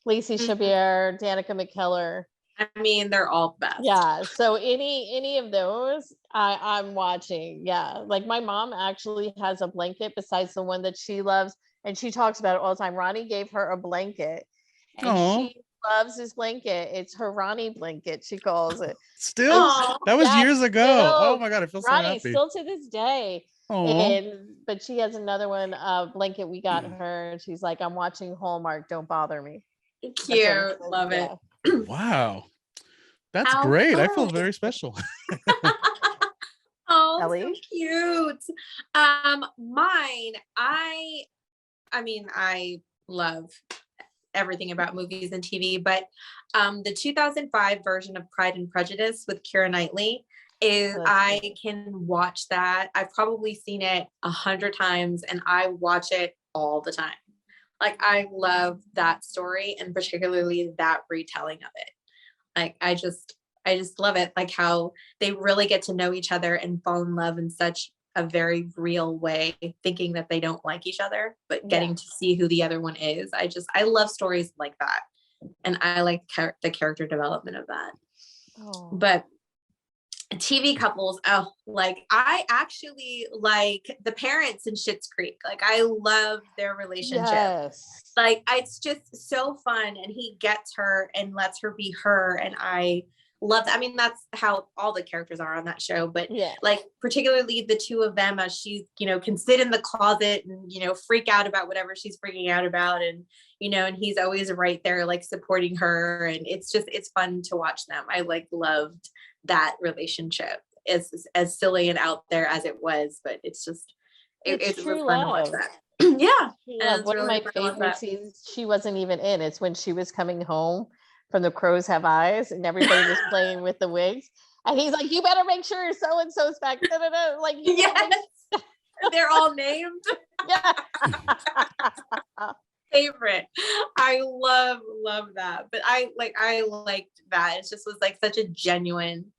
Lacey Chabert, Danica McKellar. I mean, they're all best. Yeah. So any of those I'm watching. Yeah. Like my mom actually has a blanket besides the one that she loves. And she talks about it all the time. Ronnie gave her a blanket. And she loves this blanket. It's her Ronnie blanket, she calls it. Still? That was years ago. Oh my God, I feel so Ronnie, happy. still to this day. But she has another blanket we got her. She's like, I'm watching Hallmark. Don't bother me. Cute. Love it. Wow. That's great. I feel very special. Oh, Kellie? so cute. Mine, I mean, I love everything about movies and TV, but the 2005 version of Pride and Prejudice with Keira Knightley is I can watch that. I've probably seen it 100 times and I watch it all the time. Like I love that story and particularly that retelling of it. Like I just love it. Like how they really get to know each other and fall in love in such a very real way, thinking that they don't like each other, but getting to see who the other one is. I love stories like that. And I like the character development of that. But TV couples, like I actually like the parents in Schitt's Creek. Like I love their relationship. Like it's just so fun, and he gets her and lets her be her, and I love that. I mean, that's how all the characters are on that show, but like particularly the two of them, as she can sit in the closet and freak out about whatever she's freaking out about, and and he's always right there like supporting her, and it's fun to watch them. I like loved that relationship, as silly and out there as it was, but it's just it was fun to watch that. And one of my favorite scenes she wasn't even in, it's when she was coming home from The Crows Have Eyes and everybody was playing with the wigs, and he's like, you better make sure so and so's back. Like they're all named. Favorite. I love that. But I liked that. It just was like such a genuine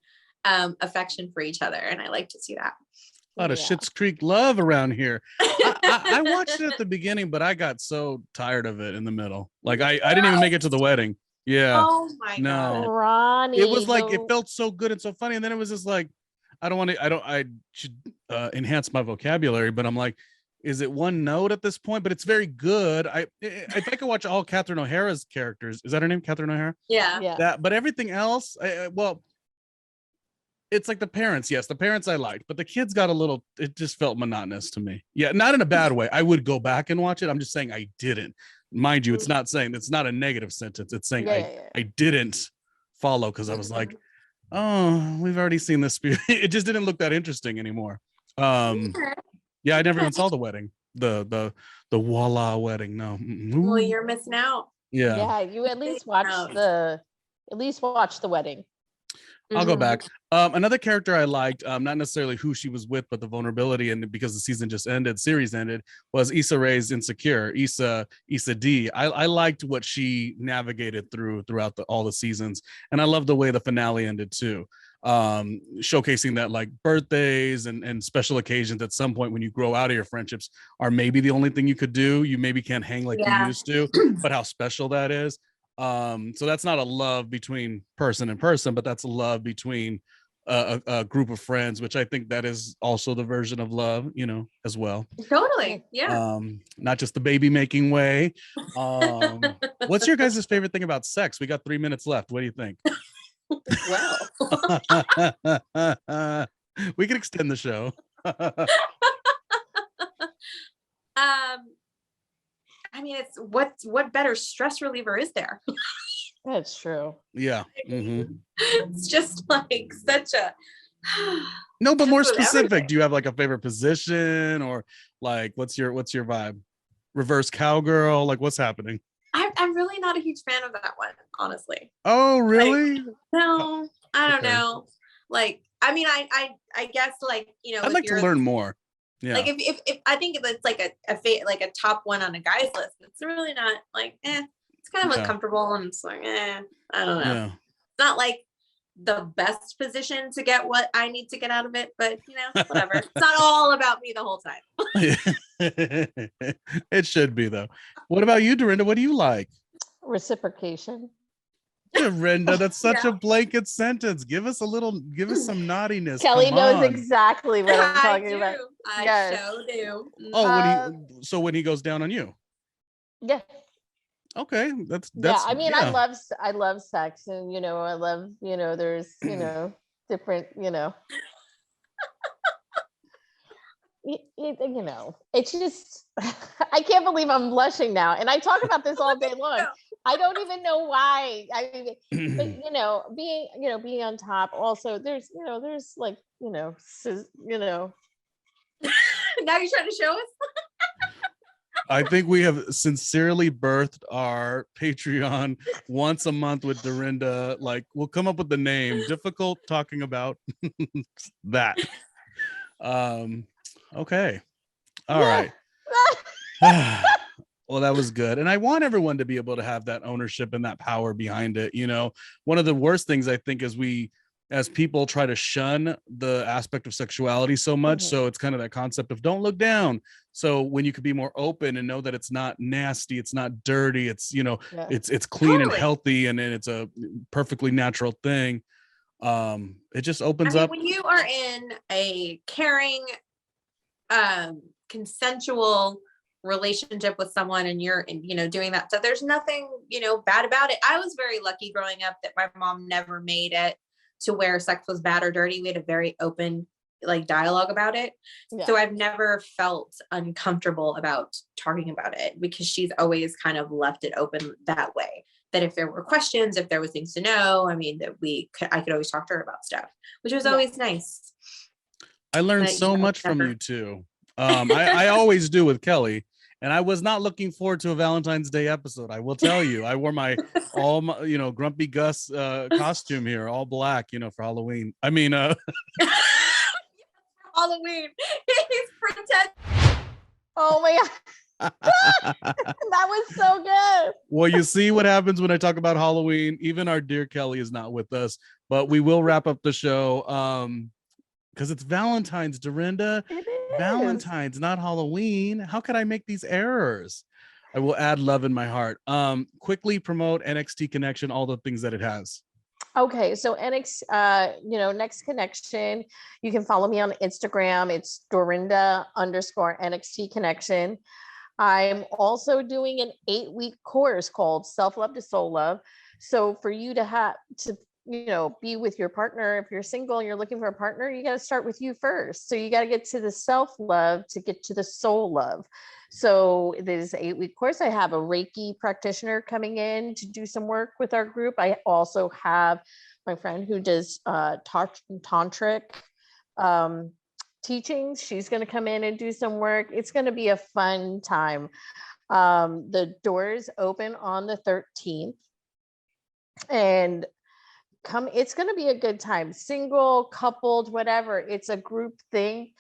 affection for each other, and I like to see that. A lot of Schitt's Creek love around here. I watched it at the beginning, but I got so tired of it in the middle. Like I didn't even make it to the wedding. Yeah. Oh my God. Ronnie, it was like it felt so good and so funny, and then it was just like I should enhance my vocabulary, but I'm like, is it one note at this point? But it's very good. If I could watch all Catherine O'Hara's characters, is that her name, Catherine O'Hara? Yeah. But everything else, it's like the parents. Yes, the parents I liked, but the kids got it just felt monotonous to me. Yeah, not in a bad way. I would go back and watch it. I'm just saying I didn't. Mind you, it's not a negative sentence. It's saying I didn't follow because I was like, oh, we've already seen this. It just didn't look that interesting anymore. Yeah, I never even saw the wedding. The voila wedding. No. Well, you're missing out. Yeah, you at least watch the wedding. I'll go back. Another character I liked, not necessarily who she was with, but the vulnerability, and because the series ended, was Issa Rae's Insecure, Issa D. I liked what she navigated throughout all the seasons, and I love the way the finale ended too. Showcasing that like birthdays and special occasions at some point when you grow out of your friendships are maybe the only thing you could do. You maybe can't hang like you used to, but how special that is. So that's not a love between person and person, but that's a love between a group of friends, which I think that is also the version of love, as well. Totally. Yeah. Not just the baby making way. What's your guys' favorite thing about sex? We got 3 minutes left. What do you think? Well, we could extend the show. I mean, it's what better stress reliever is there? That's true. Yeah. It's just like such a No, but just more with specific. everything. Do you have like a favorite position, or like what's your vibe? Reverse cowgirl, like what's happening? I'm really not a huge fan of that one, honestly. Oh, Like, really? no, I don't Okay. know. Like, I mean, I guess like, you know, I'd if like to you're learn more. Yeah. like if I think if it's like like a top one on a guy's list, it's really not like it's kind of Yeah. uncomfortable and it's like I don't know. Yeah. It's not like the best position to get what I need to get out of it, but you know, whatever. It's not all about me the whole time. It should be though. What about you, Dorinda? What do you like? Reciprocation. Dorinda, that's such Yeah. a blanket sentence. Give us some naughtiness. Kellie Come knows on. exactly what I'm I talking do. about. I Yes. so do. Oh, when he goes down on you. Yeah. Okay, that's Yeah, I mean, yeah. I love sex, and I love, there's, different, it's just I can't believe I'm blushing now, and I talk about this all day long. I don't even know why. I mean, but being on top. Also, there's like Now you're trying to show us. I think we have sincerely birthed our Patreon once a month with Dorinda. Like, we'll come up with the name. Difficult talking about that. Okay. All right. Well, that was good. And I want everyone to be able to have that ownership and that power behind it. One of the worst things I think is we, as people, try to shun the aspect of sexuality so much. Mhm. So it's kind of that concept of don't look down. So when you could be more open and know that it's not nasty, it's not dirty, it's, Yeah. it's clean and Totally. healthy, and it's a perfectly natural thing. It just opens up. When you are in a caring, consensual relationship with someone and you're doing that, so there's nothing bad about it. I was very lucky growing up that my mom never made it to where sex was bad or dirty. We had a very open dialogue about it. Yeah. So I've never felt uncomfortable about talking about it, because she's always kind of left it open that way, that if there were questions, if there was things to know, I mean, that I could always talk to her about stuff, which was always nice. I learned But, so much from you too. I always do with Kellie, and I was not looking forward to a Valentine's Day episode. I will tell you, I wore my Grumpy Gus costume here, all black, for Halloween. I mean, Halloween. He's pretend. Oh my god. That was so good. Well, you see what happens when I talk about Halloween. Even our dear Kellie is not with us, but we will wrap up the show because it's Valentine's, Dorinda. It is. Valentine's, not Halloween. How could I make these errors? I will add love in my heart. Quickly promote NXT Connection, all the things that it has. Okay, so Next Connection, you can follow me on Instagram. It's Dorinda_NXT Connection. I'm also doing an 8-week course called Self-Love to Soul Love. So for you to have to, be with your partner, if you're single and you're looking for a partner, you got to start with you first. So you got to get to the self-love to get to the soul love. So there's an 8-week course. I have a Reiki practitioner coming in to do some work with our group. I also have my friend who does tantric teachings. She's going to come in and do some work. It's going to be a fun time. The doors open on the 13th, and it's going to be a good time. Single, coupled, whatever. It's a group thing.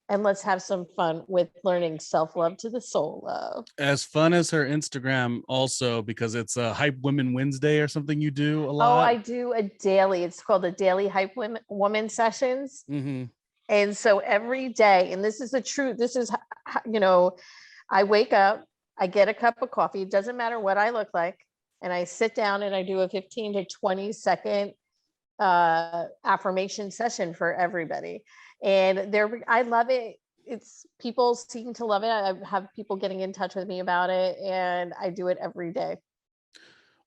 And let's have some fun with learning self-love to the soul love. As fun as her Instagram also, because it's a Hype Women Wednesday or something you do a lot. Oh, I do a daily. It's called the Daily Hype Woman Sessions. Mm-hmm. And so every day, and this is the truth, this is, I wake up, I get a cup of coffee. It doesn't matter what I look like. And I sit down and I do a 15 to 20 second affirmation session for everybody. And I love it. People seem to love it. I have people getting in touch with me about it, and I do it every day.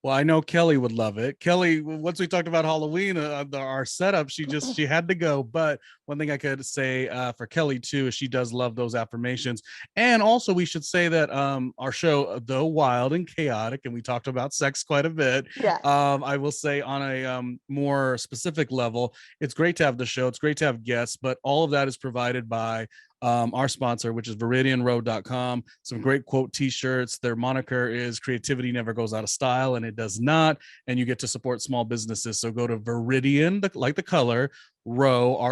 Well, I know Kellie would love it. Kellie, once we talked about Halloween, our setup, she had to go. But one thing I could say for Kellie too is she does love those affirmations. And also, we should say that our show, though wild and chaotic, and we talked about sex quite a bit. Yeah. I will say on a more specific level, it's great to have the show. It's great to have guests, but all of that is provided by our sponsor, which is ViridianRoad.com. Some great quote t-shirts. Their moniker is creativity never goes out of style, and it does not. And you get to support small businesses. So go to Viridian, like the color, ROWE.com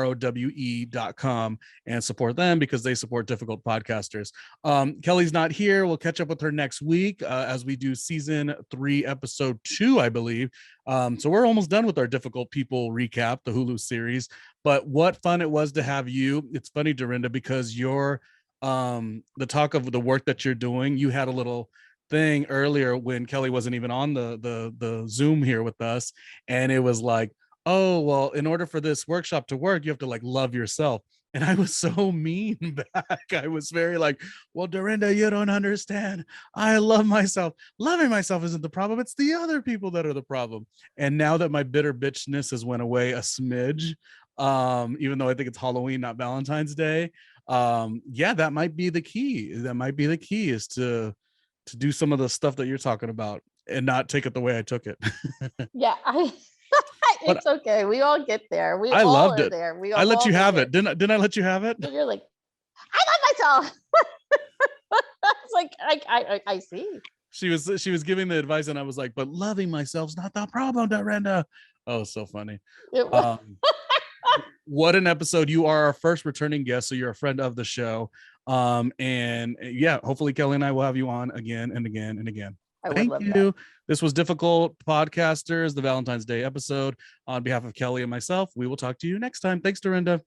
and support them because they support difficult podcasters. Kellie's not here. We'll catch up with her next week as we do season 3, episode 2, I believe. So we're almost done with our difficult people recap, the Hulu series. But what fun it was to have you. It's funny, Dorinda, because you're the talk of the work that you're doing. You had a little thing earlier when Kellie wasn't even on the Zoom here with us, and it was like, oh, well, in order for this workshop to work, you have to like love yourself. And I was so mean back. I was very like, well, Dorinda, you don't understand. I love myself. Loving myself isn't the problem. It's the other people that are the problem. And now that my bitter bitchness has went away a smidge, even though I think it's Halloween, not Valentine's Day, yeah, that might be the key. That might be the key is to do some of the stuff that you're talking about and not take it the way I took it. Yeah, it's okay. We all get there. I all loved are it. there. I let you have it. Didn't I let you have it? And you're like, I love myself. It's like I see. She was giving the advice, and I was like, but loving myself's not the problem, Dorinda. Oh, so funny. What an episode. You are our first returning guest, so you're a friend of the show. And yeah, hopefully Kellie and I will have you on again and again and again. Thank you. That. This was Difficult Podcasters, the Valentine's Day episode. On behalf of Kellie and myself, we will talk to you next time. Thanks, Dorinda.